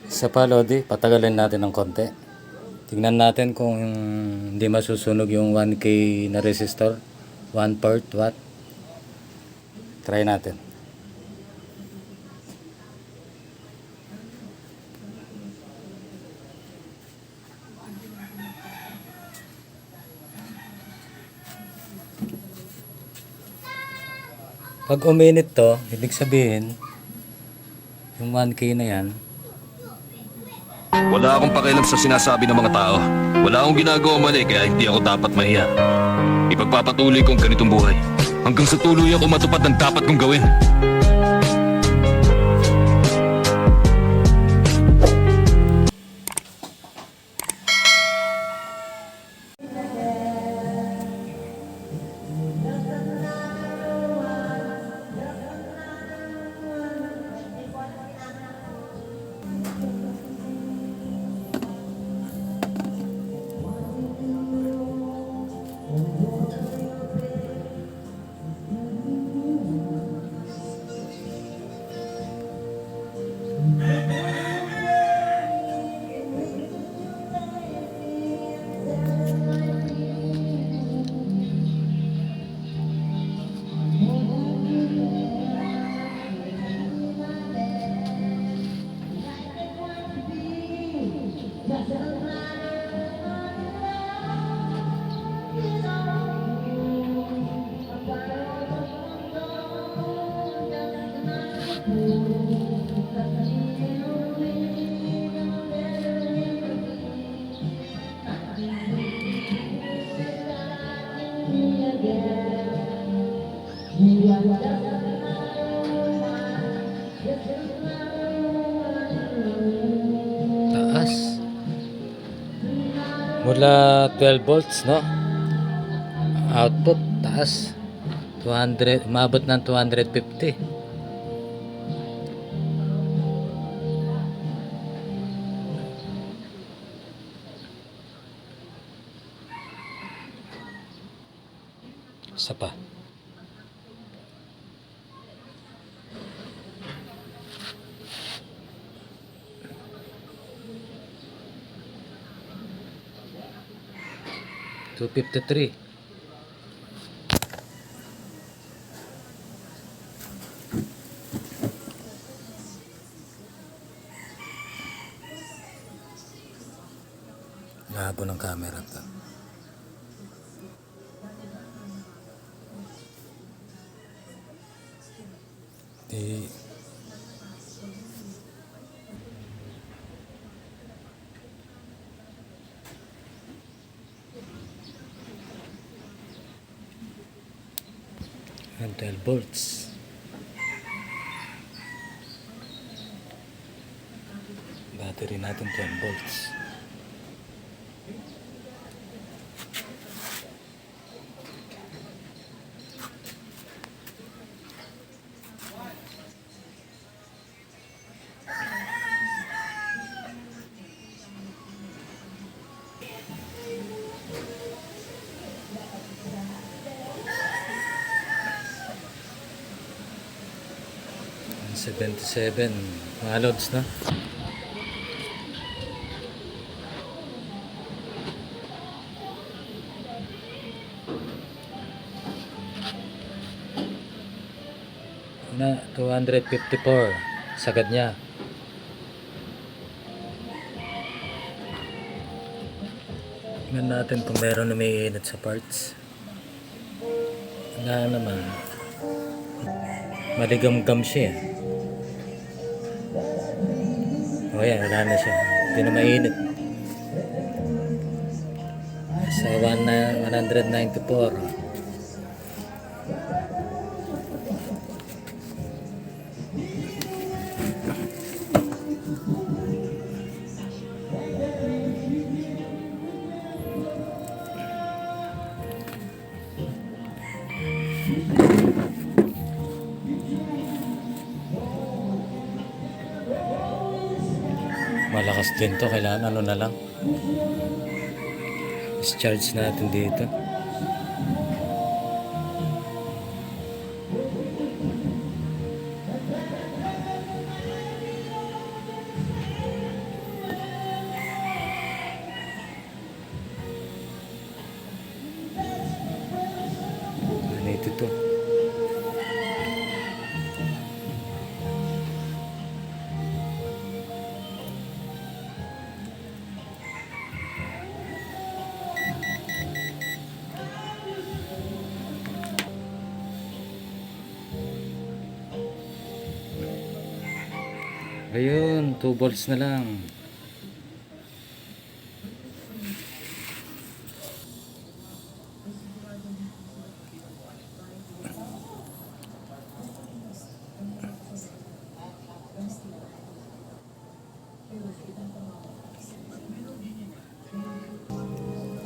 Sa Lodi, patagalin natin ng konti. Tingnan natin kung hindi masusunog yung 1K na resistor. 1/4 watt. Try natin. Pag uminit to, ibig sabihin, yung 1K na yan, Wala akong pakialam sa sinasabi ng mga tao. Wala akong ginagawa mali kaya hindi ako dapat mahiya. Ipagpapatuloy ko ang ganitong buhay. Hanggang sa tuluyan ko matupad ang dapat kong gawin. taas. Mula 12 volts, no? Output, taas. 200, umabot ng 250. Isa pa. $253. Labo ng camera to. Di and 12 volts. Battery natin 12 volts. $77 mga loads na. Na 254 sagad niya. Tingnan natin kung meron umiinit sa parts. Wala naman. Maligam-gam siya. O yan, wala na siya. Hindi na mainit. Sa 194. Malakas din to, kailangan ano na lang, discharge natin dito. Ayun, 2 volts na lang.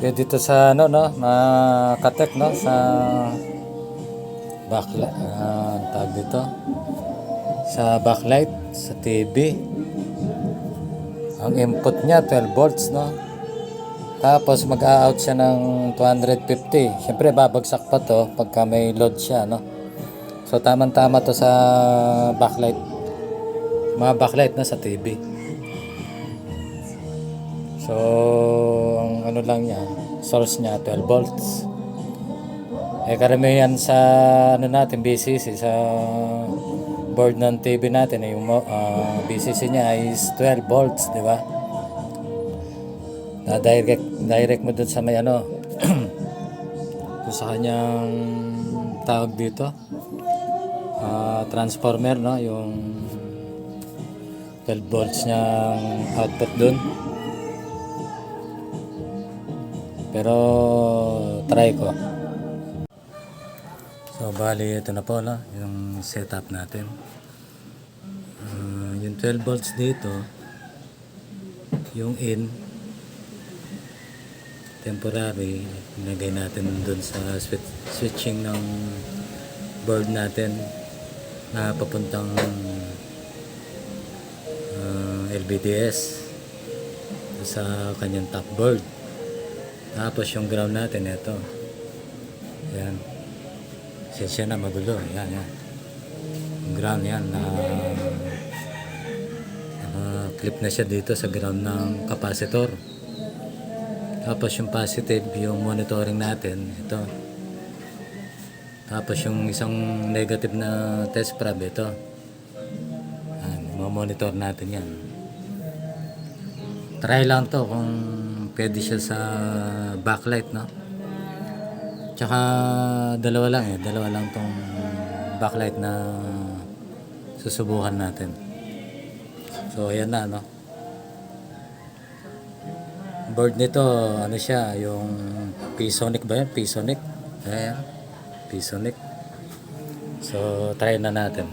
Kaya dito sa ano no, makatek no sa backlight, tag dito sa backlight sa TV. Ang input niya 12 volts no. Tapos mag-a-out siya ng 250. Siyempre babagsak pa to pagka may load siya no. So tamang-tama to sa backlight. Mga backlight na sa TV. So ang ano lang niya, source niya 12 volts. Karamihan sa ano natin BCC sa board ng TV natin yung BCC niya is 12 volts, di ba? Na direct mo dun sa may ano dun sa kanyang tawag dito transformer no, yung 12 volts niyang output dun. Pero try ko. So bali ito na po no, yung setup natin. Yung 12 volts dito, yung in temporary, nilagay natin dun sa switching ng board natin na papuntang LVDS sa kanyang top board. Tapos yung ground natin ito. Ayan. Siya na magulo. Ayan, yan. Yung ground yan na clip na siya dito sa ground ng capacitor. Tapos yung positive, yung monitoring natin, ito. Tapos yung isang negative na test probe, ito. Monitor natin yan. Try lang to kung pwede siya sa backlight, no? Tsaka dalawa lang tong backlight na susubukan natin. So ayan na, no? Board nito, ano siya, yung P-Sonic ba yan? P-Sonic? Ayan, P-Sonic. So try na natin.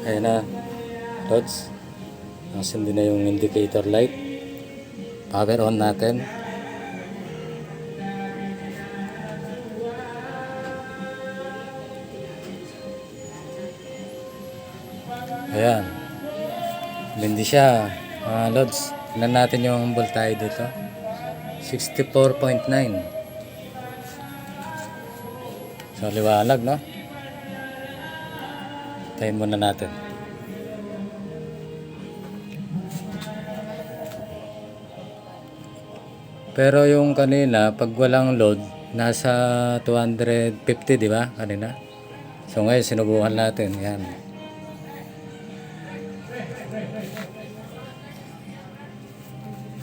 Ayan na, Lods. Nasindi na yung indicator light. Power on natin. Ayan. Hindi siya, Lods. Tignan natin yung voltage dito. 64.9. So liwanag, no? Tayin muna natin. Pero yung kanina, pag walang load, nasa 250, di ba? Kanina. So ngayon, sinubukan natin. Yan.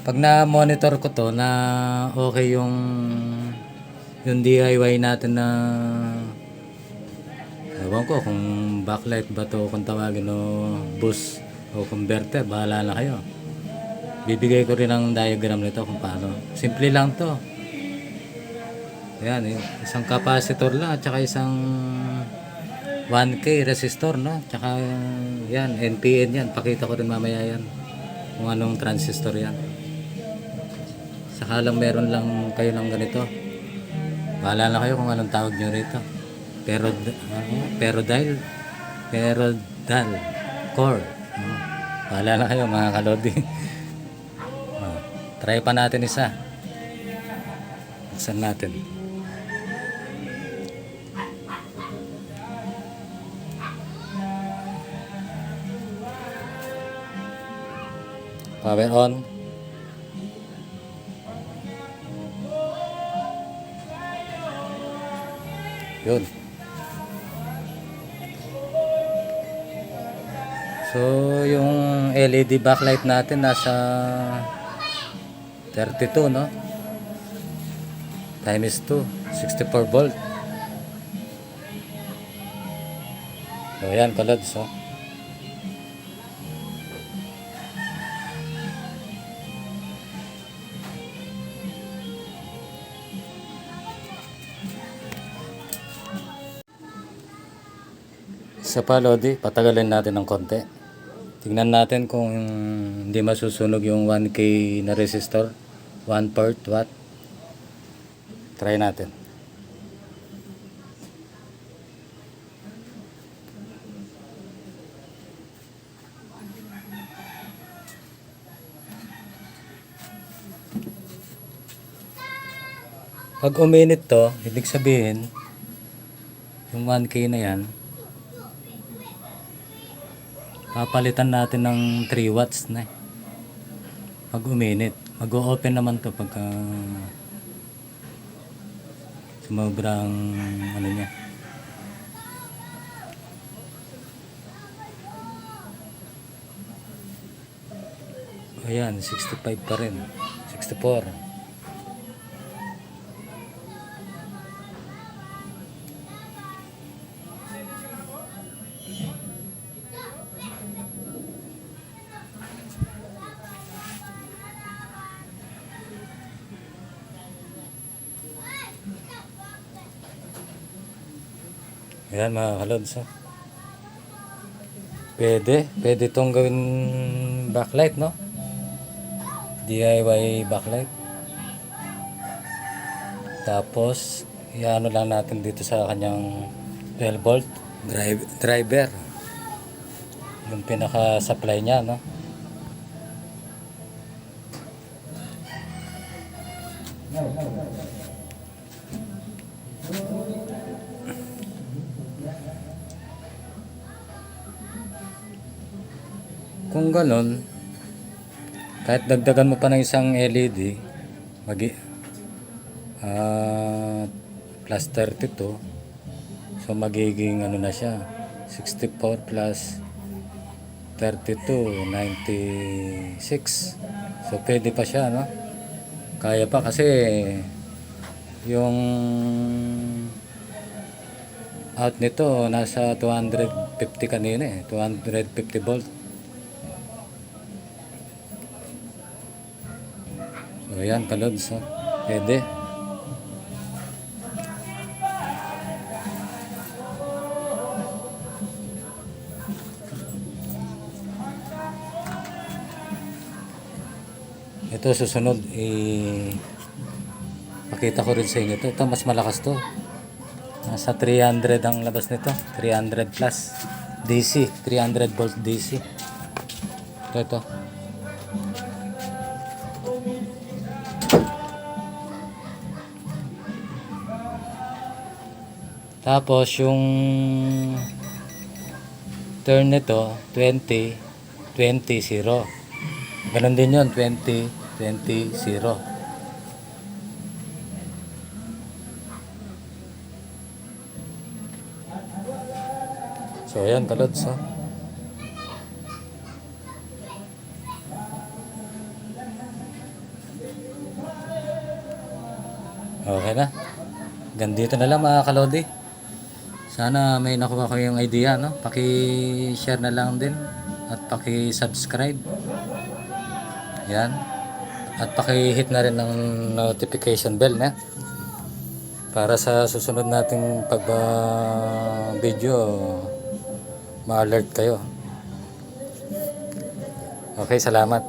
Pag na-monitor ko to, na okay yung DIY natin na ewan ko kung backlight ba to kung tawagin o boost o converter, bahala na kayo. Bibigay ko rin ang diagram nito kung paano. Simple lang to. Ayan, isang capacitor lang at saka isang 1K resistor, no? Tsaka yan, NPN yan. Pakita ko rin mamaya yan kung anong transistor yan. Saka lang meron lang kayo ng ganito. Bahala na kayo kung anong tawag nyo rito. Perodal core. Bahala na kayo mga kalodi. Try pa natin isa. Buksan natin. Power on. Yun. So So, yung LED backlight natin nasa 32, no? Times 2, 64 volt. So, yan, kalods, oh. Sa palodi, patagalin natin ng konti. Tingnan natin kung hindi masusunog yung 1K na resistor, 1 part watt. Try natin. Pag uminit to, ibig sabihin yung 1K na yan, papalitan natin ng 3 watts na. Pag uminit, mag-o-open naman to pagka sumobrang ano niya. Ayan, 65 pa rin. 64. Ayan mga kalods, oh. Pwede itong gawin backlight, no? DIY backlight. Tapos, iano lang natin dito sa kanyang 12 volt driver. Yung pinaka supply niya, no? Kung ganun, kahit dagdagan mo pa ng isang LED, plus 32, so magiging ano na siya, 64 plus 32, 96. So pwede pa siya, no? Kaya pa kasi yung out nito nasa 250 kanina eh, 250 volt. So yan kalods, oh. Pwede. Ito susunod, pakita ko rin sa inyo ito. Ito mas malakas to. Nasa 300 ang labas nito, 300 plus DC, 300 volt DC. Ito. Tapos yung turn nito 20 20 0. Ganon din yun, 20 20 0. So ayan kalods, oh. Okay na. Gandito na lang mga kalodi. Sana may nakuha kayong idea, no? Paki-share na lang din at paki-subscribe. Yan. At paki-hit na rin ng notification bell, na para sa susunod nating pag-video ma-alert kayo. Okay, salamat.